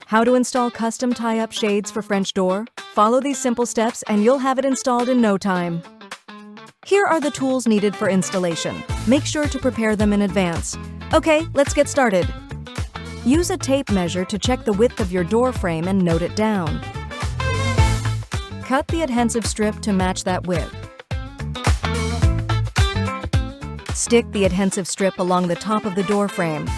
How to install custom tie-up shades for French door? Follow these simple steps and you'll have it installed in no time. Here are the tools needed for installation. Make sure to prepare them in advance. Okay, let's get started. Use a tape measure to check the width of your door frame and note it down. Cut the adhesive strip to match that width. Stick the adhesive strip along the top of the door frame.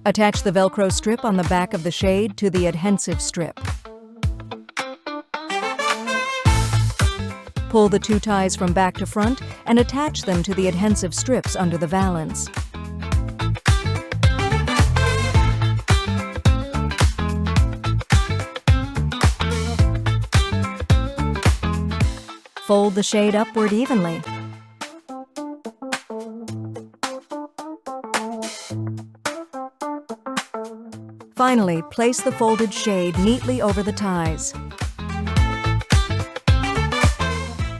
Attach the Velcro strip on the back of the shade to the adhesive strip. Pull the two ties from back to front and attach them to the adhesive strips under the valance. Fold the shade upward evenly. Finally, place the folded shade neatly over the ties.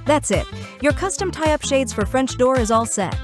That's it. Your custom tie-up shades for French door is all set.